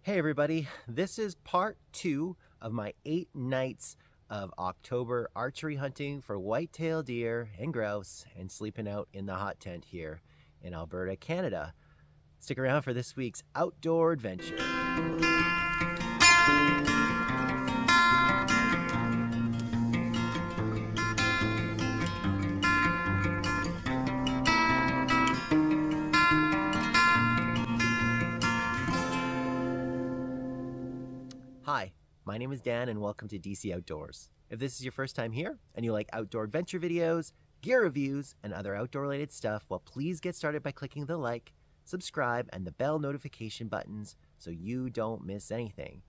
Hey everybody, this is part 2 of my 8 nights of October archery hunting for whitetail deer and grouse and sleeping out in the hot tent here in Alberta, Canada. Stick around for this week's outdoor adventure. Hi, my name is Dan and welcome to DC Outdoors. If this is your first time here and you like outdoor adventure videos, gear reviews, and other outdoor related stuff, well, please get started by clicking the like, subscribe, and the bell notification buttons so you don't miss anything.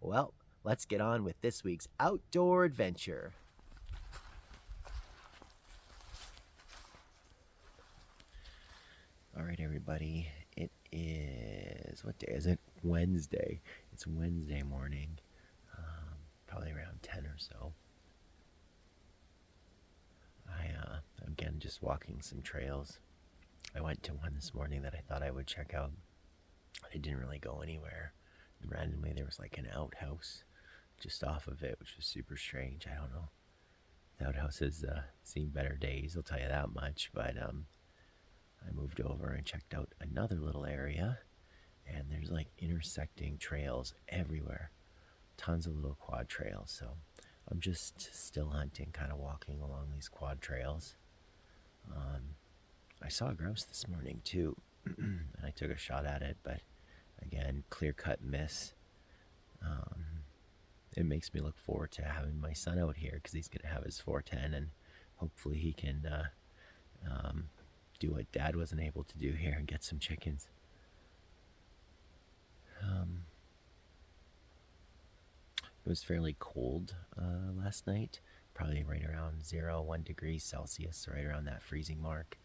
Well, let's get on with this week's outdoor adventure. All right, everybody, it is, what day is it? Wednesday. It's Wednesday morning, probably around 10 or so. I'm again just walking some trails. I went to one this morning that I thought I would check out. I didn't really go anywhere. And randomly, there was like an outhouse just off of it, which was super strange. I don't know. The outhouse has seen better days, I'll tell you that much. But I moved over and checked out another little area, and there's like intersecting trails everywhere. Tons of little quad trails. So I'm just still hunting, kind of walking along these quad trails. I saw a grouse this morning too, and I took a shot at it, but again, clear-cut miss. It makes me look forward to having my son out here because he's going to have his 410, and hopefully he can do what Dad wasn't able to do here and get some chickens. It was fairly cold last night, probably right around 1 degrees Celsius, right around that freezing mark.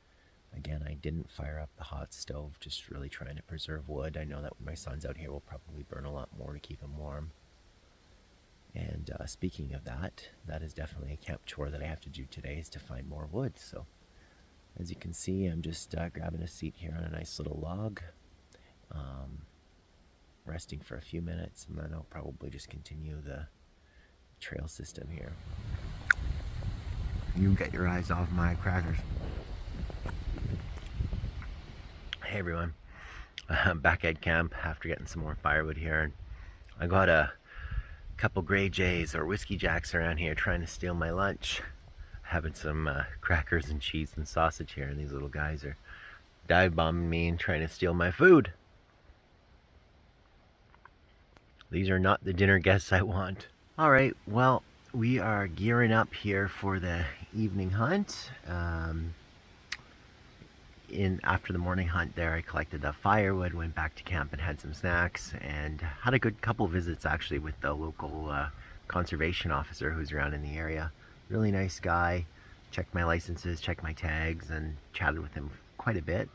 Again, I didn't fire up the hot stove, just really trying to preserve wood. I know that when my son's out here, we'll probably burn a lot more to keep him warm. And speaking of that, that is definitely a camp chore that I have to do today, is to find more wood. So as you can see, I'm just grabbing a seat here on a nice little log, resting for a few minutes, and then I'll probably just continue the trail system here. You get your eyes off my crackers. Hey everyone, I'm back at camp after getting some more firewood here, and I got a couple Grey Jays or Whiskey Jacks around here trying to steal my lunch. Having some crackers and cheese and sausage here, and these little guys are dive bombing me and trying to steal my food. These are not the dinner guests I want. All right, well, we are gearing up here for the evening hunt. After the morning hunt there, I collected the firewood, went back to camp and had some snacks, and had a good couple visits actually with the local conservation officer who's around in the area. Really nice guy. Checked my licenses, checked my tags, and chatted with him quite a bit.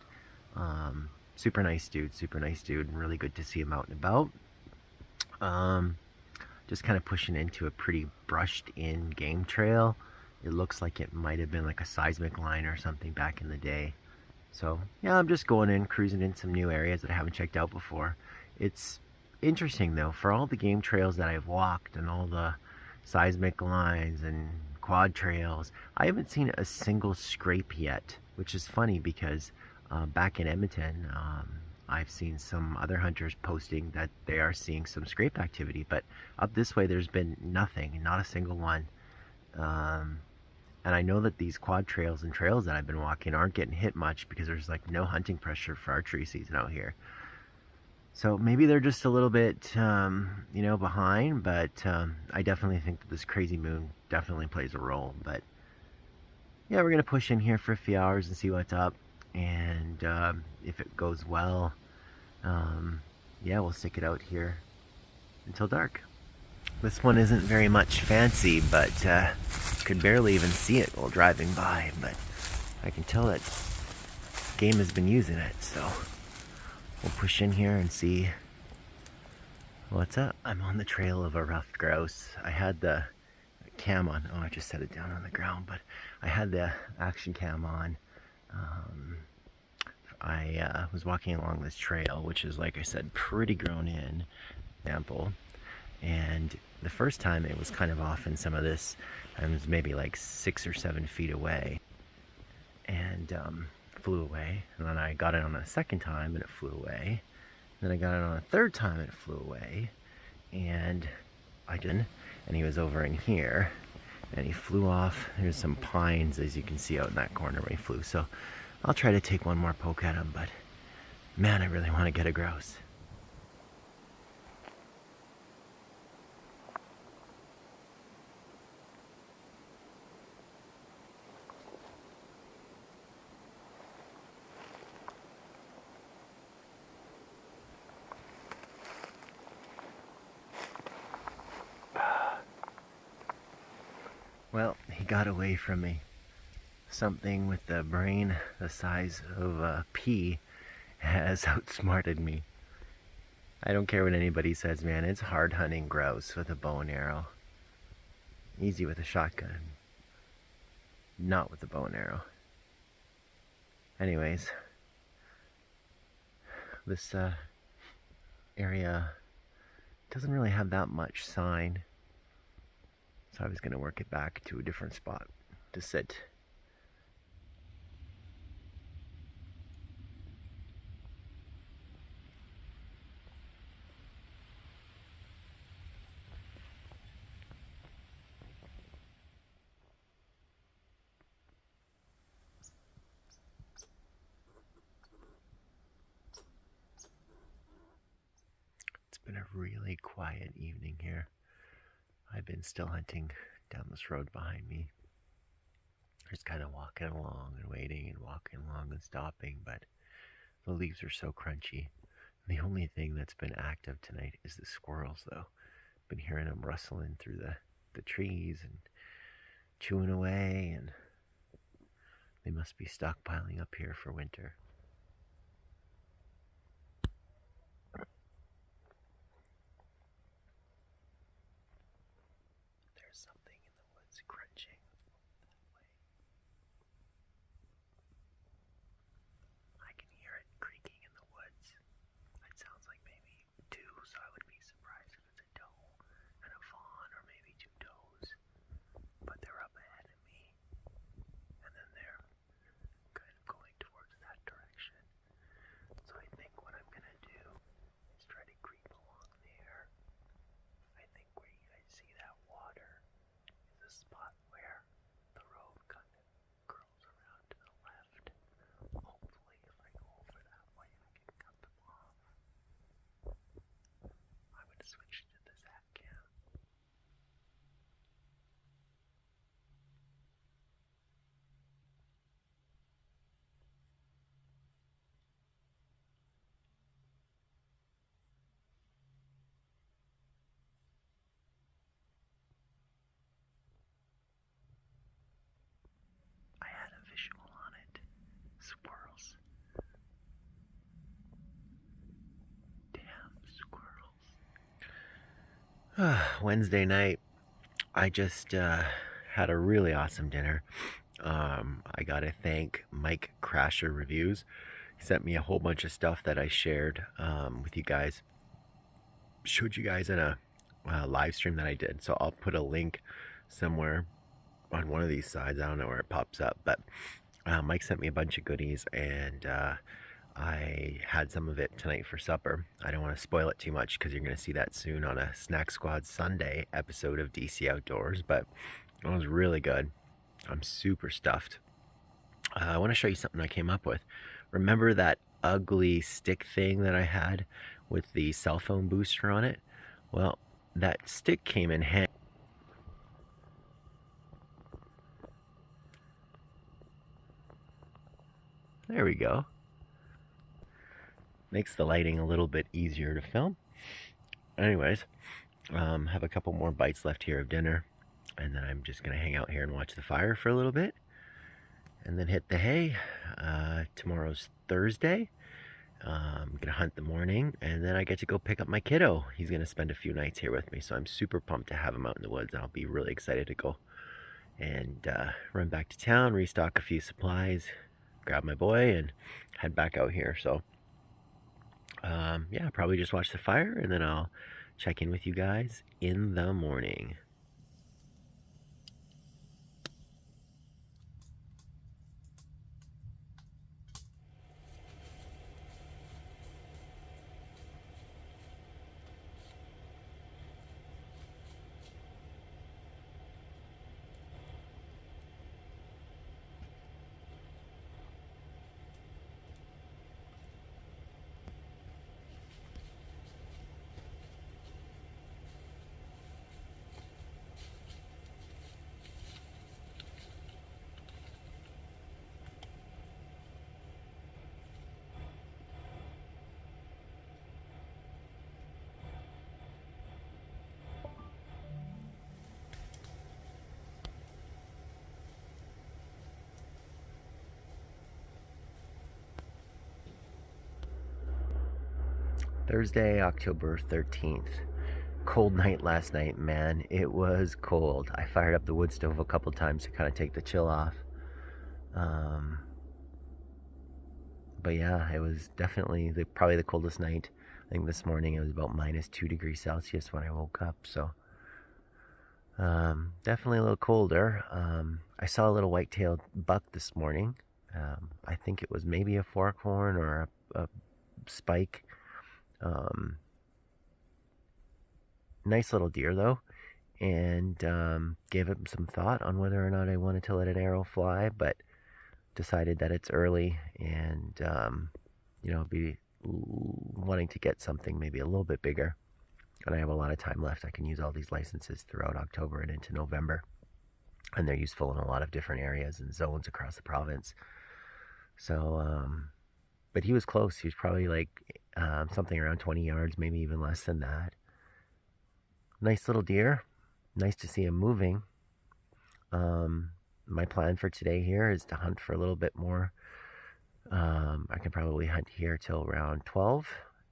Super nice dude, really good to see him out and about. Just kind of pushing into a pretty brushed in game trail. It looks like it might have been like a seismic line or something back in the day. So yeah, I'm just going in, cruising in some new areas that I haven't checked out before. It's interesting though, for all the game trails that I've walked and all the seismic lines and quad trails, I haven't seen a single scrape yet, which is funny because back in Edmonton, I've seen some other hunters posting that they are seeing some scrape activity, but up this way there's been nothing, not a single one. And I know that these quad trails and trails that I've been walking aren't getting hit much because there's like no hunting pressure for archery season out here. So maybe they're just a little bit, behind, but I definitely think that this crazy moon definitely plays a role. But yeah, we're going to push in here for a few hours and see what's up. And if it goes well, yeah, we'll stick it out here until dark. This one isn't very much fancy, but could barely even see it while driving by. But I can tell that game has been using it, so we'll push in here and see what's up. I'm on the trail of a ruffed grouse. I had the cam on. Oh, I just set it down on the ground, but I had the action cam on I was walking along this trail, which is, like I said, pretty grown in, ample. And the first time it was kind of off in some of this, and it was maybe like 6 or 7 feet away, and flew away. And then I got it on a second time, and it flew away. Then I got it on a third time, and it flew away. And and he was over in here, and he flew off. There's some pines, as you can see, out in that corner where he flew. So I'll try to take one more poke at him, but man, I really want to get a grouse. Well, he got away from me. Something with the brain the size of a pea has outsmarted me. I don't care what anybody says, man. It's hard hunting grouse with a bow and arrow. Easy with a shotgun. Not with a bow and arrow. Anyways, this area doesn't really have that much sign. So I was going to work it back to a different spot to sit. It's been a really quiet evening here. I've been still hunting down this road behind me. Just kind of walking along and waiting and walking along and stopping, but the leaves are so crunchy. The only thing that's been active tonight is the squirrels, though. Been hearing them rustling through the trees and chewing away, and they must be stockpiling up here for winter. There's something in the woods crunching that way. I can hear it creaking in the woods. It sounds like maybe two, so I would be surprised if it's a doe and a fawn, or maybe two does. But they're up ahead of me, and then they're kind of going towards that direction. So I think what I'm gonna do is try to creep along there. I think where you guys see that water is a spot where the road kind of curls around to the left. Hopefully, if I go over that way, I can cut them off. I'm gonna switch to the Zap cam. I had a visual on it. Squirrels. Damn squirrels. Wednesday night, I just had a really awesome dinner. I gotta thank Mike Crasher Reviews. He sent me a whole bunch of stuff that I shared with you guys. Showed you guys in a live stream that I did. So I'll put a link somewhere on one of these sides. I don't know where it pops up, but Mike sent me a bunch of goodies, and I had some of it tonight for supper. I don't want to spoil it too much because you're going to see that soon on a Snack Squad Sunday episode of DC Outdoors, but it was really good. I'm super stuffed. I want to show you something I came up with. Remember that ugly stick thing that I had with the cell phone booster on it? Well, that stick came in handy. There we go. Makes the lighting a little bit easier to film. Anyways, have a couple more bites left here of dinner, and then I'm just gonna hang out here and watch the fire for a little bit, and then hit the hay. Tomorrow's Thursday. I'm gonna hunt the morning, and then I get to go pick up my kiddo. He's gonna spend a few nights here with me, so I'm super pumped to have him out in the woods, and I'll be really excited to go and run back to town, restock a few supplies, grab my boy and head back out here. So yeah, probably just watch the fire, and then I'll check in with you guys in the morning. Thursday, October 13th. Cold night last night, man. It was cold. I fired up the wood stove a couple times to kind of take the chill off. But yeah, it was definitely probably the coldest night. I think this morning it was about -2 degrees Celsius when I woke up. So definitely a little colder. I saw a little white-tailed buck this morning. I think it was maybe a forkhorn or a spike. Nice little deer though, and gave him some thought on whether or not I wanted to let an arrow fly, but decided that it's early and be wanting to get something maybe a little bit bigger. And I have a lot of time left. I can use all these licenses throughout October and into November, and they're useful in a lot of different areas and zones across the province. So but he was close. He was probably like something around 20 yards, maybe even less than that. Nice little deer. Nice to see him moving. My plan for today here is to hunt for a little bit more. I can probably hunt here till around 12,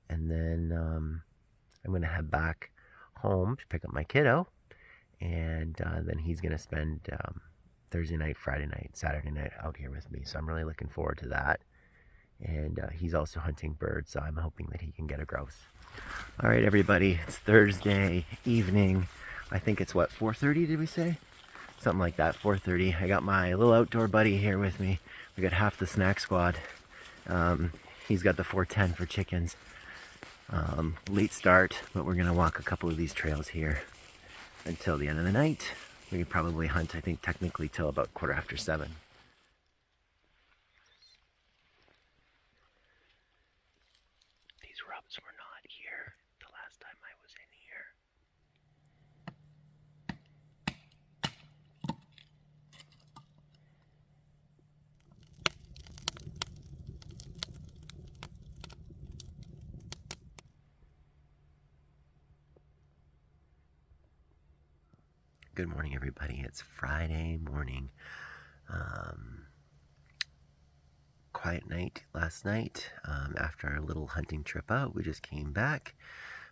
and then I'm going to head back home to pick up my kiddo, and then he's going to spend Thursday night, Friday night, Saturday night out here with me. So I'm really looking forward to that. And he's also hunting birds, so I'm hoping that he can get a grouse. All right, everybody, it's Thursday evening. I think it's what, 4:30 did we say? Something like that, 4:30. I got my little outdoor buddy here with me. We got half the snack squad. He's got the 410 for chickens. Late start, but we're gonna walk a couple of these trails here until the end of the night. We could probably hunt, I think, technically till about 7:15. These rubs were not here the last time I was in here. Good morning, everybody. It's Friday morning. Quiet night last night. After our little hunting trip out, we just came back.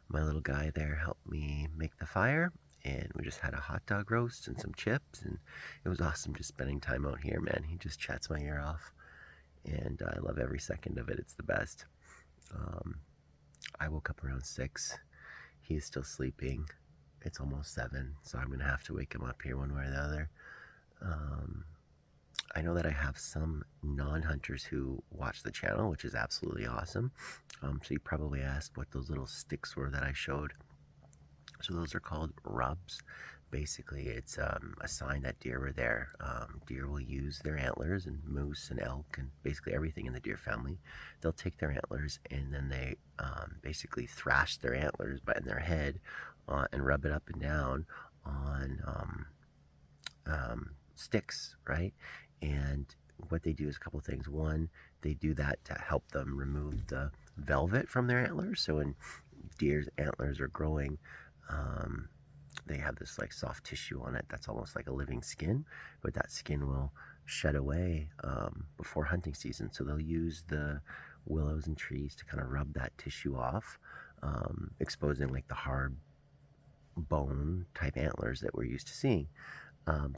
My little guy there helped me make the fire, and we just had a hot dog roast and some chips, and it was awesome just spending time out here, man. He just chats my ear off, and I love every second of it. It's the best. I woke up around 6. He is still sleeping. It's almost 7, so I'm gonna have to wake him up here one way or the other. I know that I have some non-hunters who watch the channel, which is absolutely awesome. So you probably asked what those little sticks were that I showed. So those are called rubs. Basically, it's a sign that deer were there. Deer will use their antlers, and moose and elk and basically everything in the deer family. They'll take their antlers and then they basically thrash their antlers in their head and rub it up and down on sticks, right? And what they do is a couple things. One, they do that to help them remove the velvet from their antlers. So when deer's antlers are growing, they have this like soft tissue on it that's almost like a living skin, but that skin will shed away before hunting season. So they'll use the willows and trees to kind of rub that tissue off, exposing like the hard bone type antlers that we're used to seeing.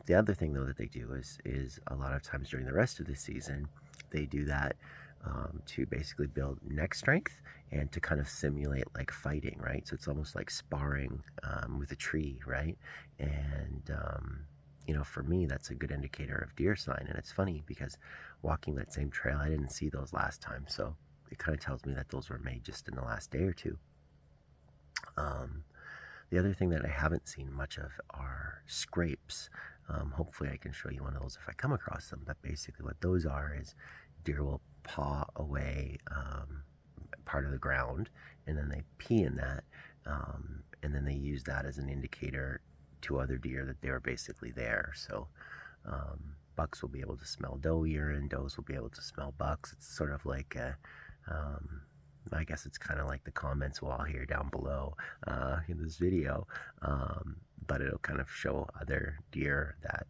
The other thing though that they do is a lot of times during the rest of the season, They do that to basically build neck strength and to kind of simulate like fighting, right? So it's almost like sparring with a tree, right? And you know, for me, that's a good indicator of deer sign. And it's funny because walking that same trail, I didn't see those last time, so it kind of tells me that those were made just in the last day or two. The other thing that I haven't seen much of are scrapes. Hopefully I can show you one of those if I come across them, but basically what those are is deer will paw away part of the ground, and then they pee in that, and then they use that as an indicator to other deer that they were basically there. So bucks will be able to smell doe urine, does will be able to smell bucks. It's sort of like a, I guess it's kind of like the comments wall here down below in this video, but it'll kind of show other deer that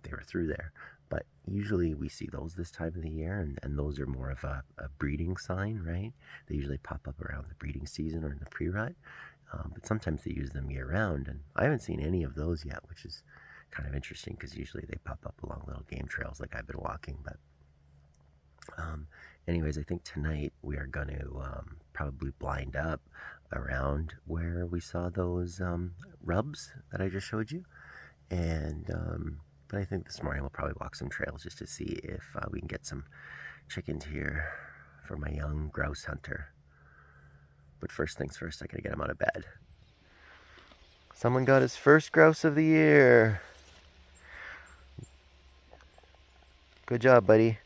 they were through there. But usually we see those this time of the year, and those are more of a breeding sign, right? They usually pop up around the breeding season or in the pre-rut, but sometimes they use them year-round, and I haven't seen any of those yet, which is kind of interesting because usually they pop up along little game trails like I've been walking. But anyways, I think tonight we are going to probably blind up around where we saw those rubs that I just showed you. And but I think this morning we'll probably walk some trails just to see if we can get some chickens here for my young grouse hunter. But first things first, I gotta get him out of bed. Someone got his first grouse of the year. Good job, buddy.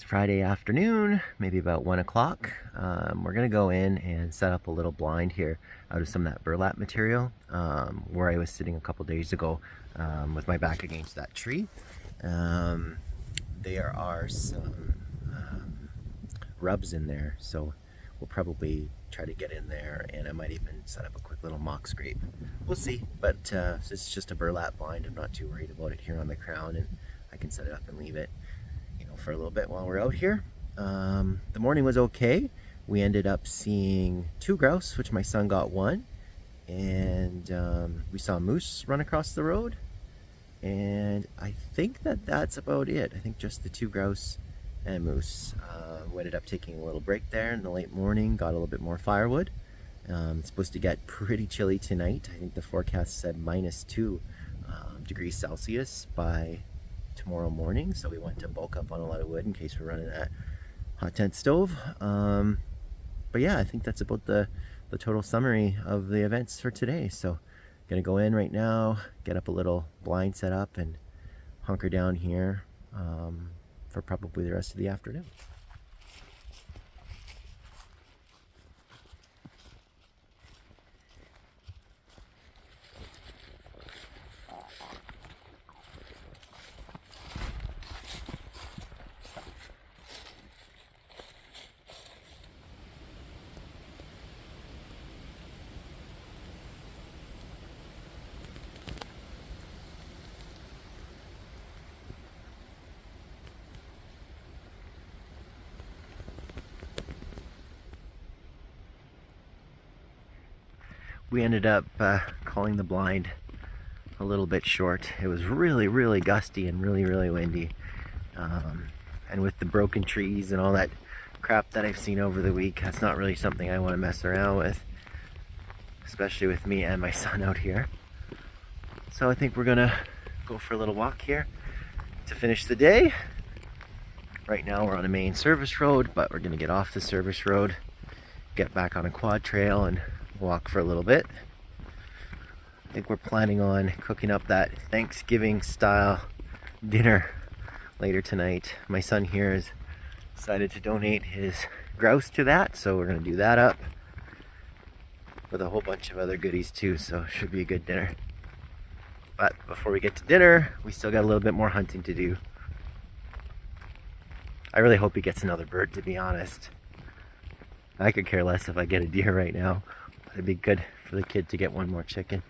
Friday afternoon, maybe about 1 o'clock. We're gonna go in and set up a little blind here out of some of that burlap material where I was sitting a couple days ago with my back against that tree. There are some rubs in there, so we'll probably try to get in there, and I might even set up a quick little mock scrape. We'll see, but it's just a burlap blind. I'm not too worried about it here on the crown, and I can set it up and leave it for a little bit while we're out here. The morning was okay. We ended up seeing 2 grouse, which my son got 1, and we saw moose run across the road, and I think that that's about it. I think just the 2 grouse and moose. We ended up taking a little break there in the late morning, got a little bit more firewood. It's supposed to get pretty chilly tonight. I think the forecast said -2 degrees Celsius by tomorrow morning, so we went to bulk up on a lot of wood in case we're running that hot tent stove. But yeah, I think that's about the total summary of the events for today. So gonna go in right now, get up a little blind set up, and hunker down here for probably the rest of the afternoon. We ended up calling the blind a little bit short. It was really, really gusty and really, really windy. And with the broken trees and all that crap that I've seen over the week, that's not really something I want to mess around with, especially with me and my son out here. So I think we're gonna go for a little walk here to finish the day. Right now we're on a main service road, but we're gonna get off the service road, get back on a quad trail, and walk for a little bit. I think we're planning on cooking up that Thanksgiving style dinner later tonight. My son here has decided to donate his grouse to that, so we're gonna do that up with a whole bunch of other goodies too, so it should be a good dinner. But before we get to dinner, we still got a little bit more hunting to do. I really hope he gets another bird, to be honest. I could care less if I get a deer right now. It'd be good for the kid to get one more chicken.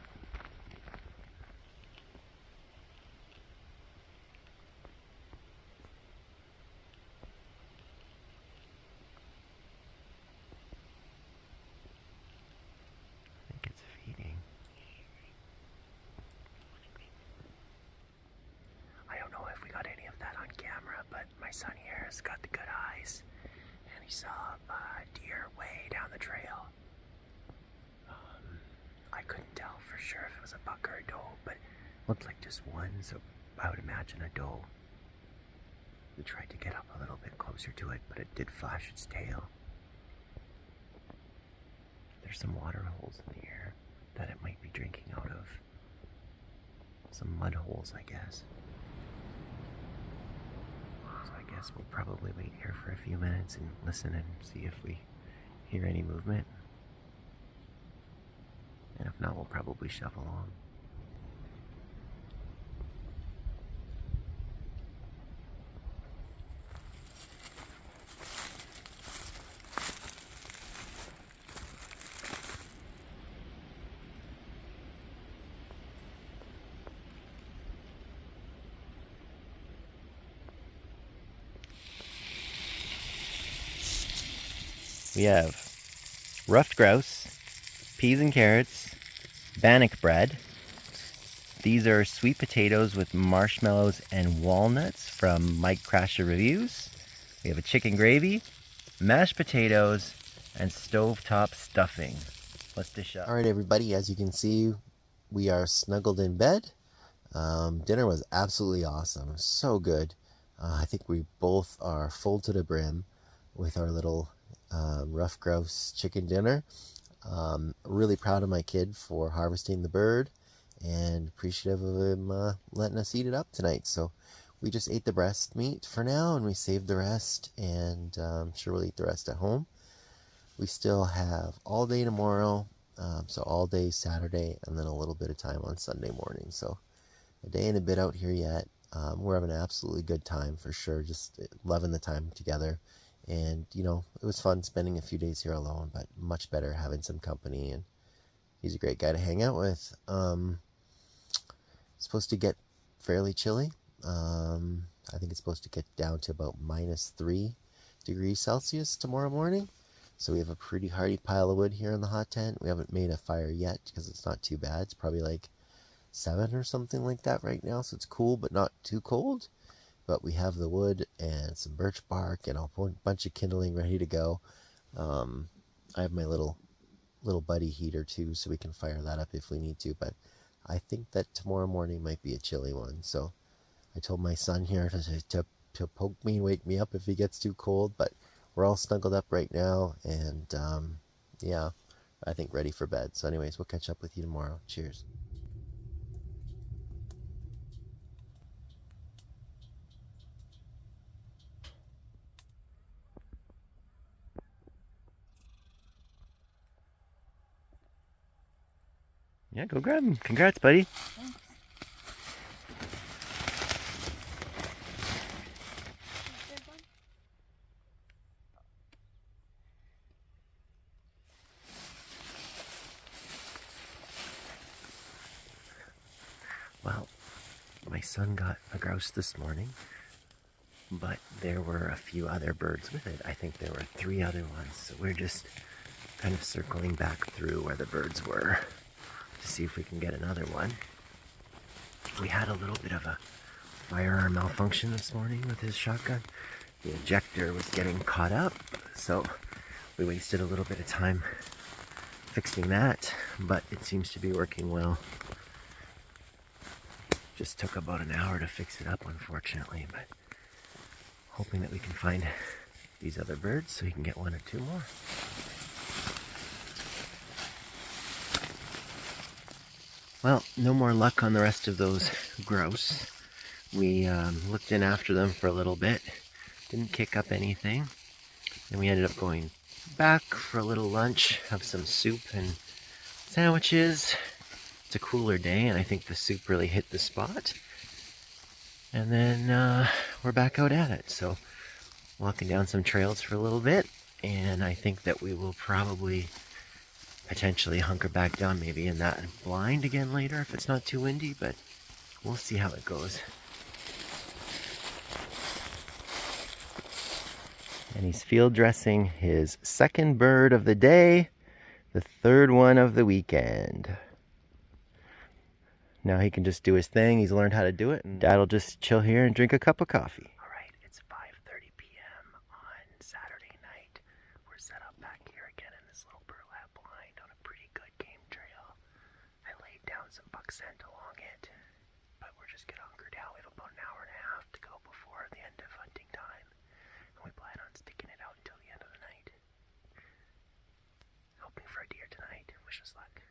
I think it's feeding. I don't know if we got any of that on camera, but my My son here has got the good eyes, and he saw a deer way down the trail. I couldn't tell for sure if it was a buck or a doe, but it looked like just one, so I would imagine a doe. We tried to get up a little bit closer to it, but it did flash its tail. There's some water holes in the air that it might be drinking out of. Some mud holes, I guess. So I guess we'll probably wait here for a few minutes and listen and see if we hear any movement. And if not, we'll probably shove along. We have ruffed grouse, peas and carrots, bannock bread. These are sweet potatoes with marshmallows and walnuts from Mike Crasher Reviews. We have a chicken gravy, mashed potatoes, and stovetop stuffing. Let's dish up. All right, everybody, as you can see, we are snuggled in bed. Dinner was absolutely awesome. So good. I think we both are full to the brim with our little ruffed grouse chicken dinner. Really proud of my kid for harvesting the bird and appreciative of him letting us eat it up tonight. So we just ate the breast meat for now, and we saved the rest, and I'm sure we'll eat the rest at home. We still have all day tomorrow, so all day Saturday, and then a little bit of time on Sunday morning. So a day and a bit out here yet. We're having an absolutely good time for sure, just loving the time together. And, you know, it was fun spending a few days here alone, but much better having some company, and he's a great guy to hang out with. It's supposed to get fairly chilly. I think it's supposed to get down to about -3 degrees Celsius tomorrow morning. So we have a pretty hardy pile of wood here in the hot tent. We haven't made a fire yet because it's not too bad. It's probably like 7 or something like that right now, so it's cool but not too cold. But we have the wood and some birch bark and a whole bunch of kindling ready to go. I have my little buddy heater too, so we can fire that up if we need to. But I think that tomorrow morning might be a chilly one. So I told my son here to poke me and wake me up if he gets too cold. But we're all snuggled up right now, and yeah, I think ready for bed. So anyways, we'll catch up with you tomorrow. Cheers. Yeah, go grab him. Congrats, buddy. Thanks. Well, my son got a grouse this morning, but there were a few other birds with it. I think there were 3 other ones, so we're just kind of circling back through where the birds were to see if we can get another one. We had a little bit of a firearm malfunction this morning with his shotgun. The ejector was getting caught up, so we wasted a little bit of time fixing that, but it seems to be working well. Just took about an hour to fix it up, unfortunately, but hoping that we can find these other birds so we can get 1 or 2 more. Well, no more luck on the rest of those grouse. We looked in after them for a little bit, didn't kick up anything, and we ended up going back for a little lunch, have some soup and sandwiches. It's a cooler day, and I think the soup really hit the spot. And then we're back out at it. So walking down some trails for a little bit, and I think that we will probably potentially hunker back down maybe in that blind again later if it's not too windy, but we'll see how it goes. And he's field dressing his 2nd bird of the day, the 3rd one of the weekend. Now he can just do his thing. He's learned how to do it, and Dad'll just chill here and drink a cup of coffee. All right, it's 5:30. scent along it. But we're just getting hunkered down. We have about an hour and a half to go before the end of hunting time. And we plan on sticking it out until the end of the night. Hoping for a deer tonight. Wish us luck.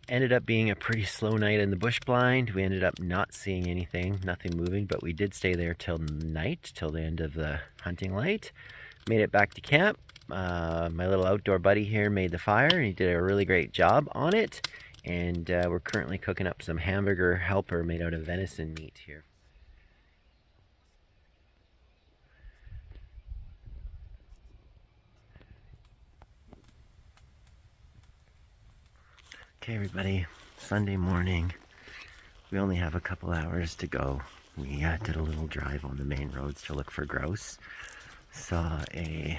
Ended up being a pretty slow night in the bush blind. We ended up not seeing anything, nothing moving, but we did stay there till night, till the end of the hunting light. Made it back to camp. My little outdoor buddy here made the fire, and he did a really great job on it. And we're currently cooking up some hamburger helper made out of venison meat here. Okay, everybody, Sunday morning. We only have a couple hours to go. We did a little drive on the main roads to look for grouse. Saw a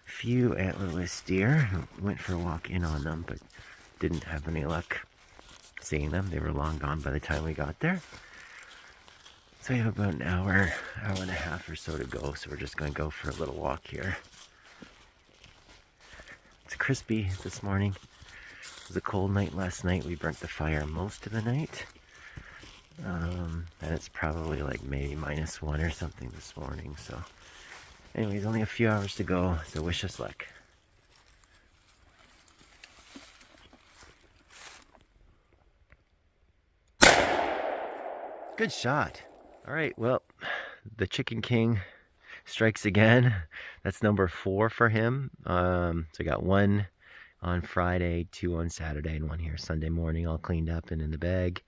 few antlerless deer. Went for a walk in on them, but didn't have any luck seeing them. They were long gone by the time we got there. So we have about an hour and a half or so to go. So we're just going to go for a little walk here. It's crispy this morning. It was a cold night last night. We burnt the fire most of the night. And it's probably like maybe -1 or something this morning. So anyways, only a few hours to go. So wish us luck. Good shot. All right, well, the Chicken King strikes again. That's number 4 for him. So I got 1 on Friday, 2 on Saturday, and 1 here Sunday morning, all cleaned up and in the bag,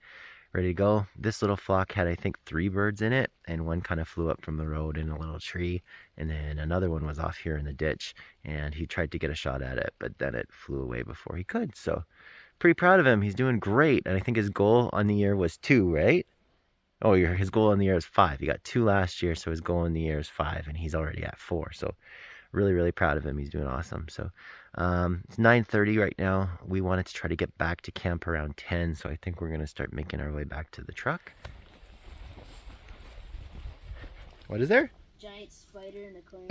ready to go. This little flock had, I think, 3 birds in it, and 1 kind of flew up from the road in a little tree, and then another one was off here in the ditch, and he tried to get a shot at it, but then it flew away before he could. So pretty proud of him. He's doing great, and I think his goal on the year was 2, right? Oh, his goal on the year is 5. He got 2 last year, so his goal in the year is 5, and he's already at 4. So really, really proud of him. He's doing awesome. So it's 9:30 right now. We wanted to try to get back to camp around 10, so I think we're going to start making our way back to the truck. What is there? Giant spider in the corner.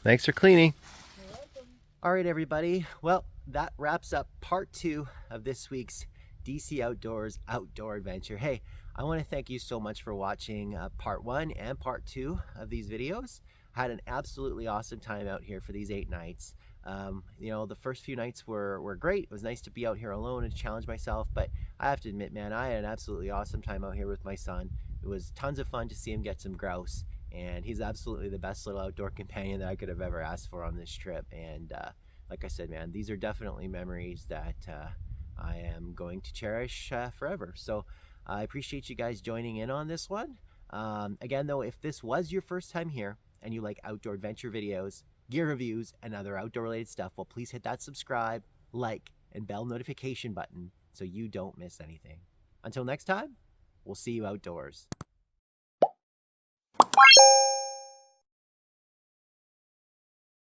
Thanks for cleaning. You're welcome. All right, everybody. Well, that wraps up part 2 of this week's DC Outdoors outdoor adventure. Hey, I want to thank you so much for watching part 1 and part 2 of these videos. I had an absolutely awesome time out here for these 8 nights. You know, the first few nights were great. It was nice to be out here alone and challenge myself, but I have to admit, man, I had an absolutely awesome time out here with my son. It was tons of fun to see him get some grouse, and he's absolutely the best little outdoor companion that I could have ever asked for on this trip. And like I said, man, these are definitely memories that I am going to cherish forever. So I appreciate you guys joining in on this one. Again, though, if this was your first time here and you like outdoor adventure videos, gear reviews, and other outdoor related stuff, well, please hit that subscribe, like, and bell notification button so you don't miss anything. Until next time, we'll see you outdoors.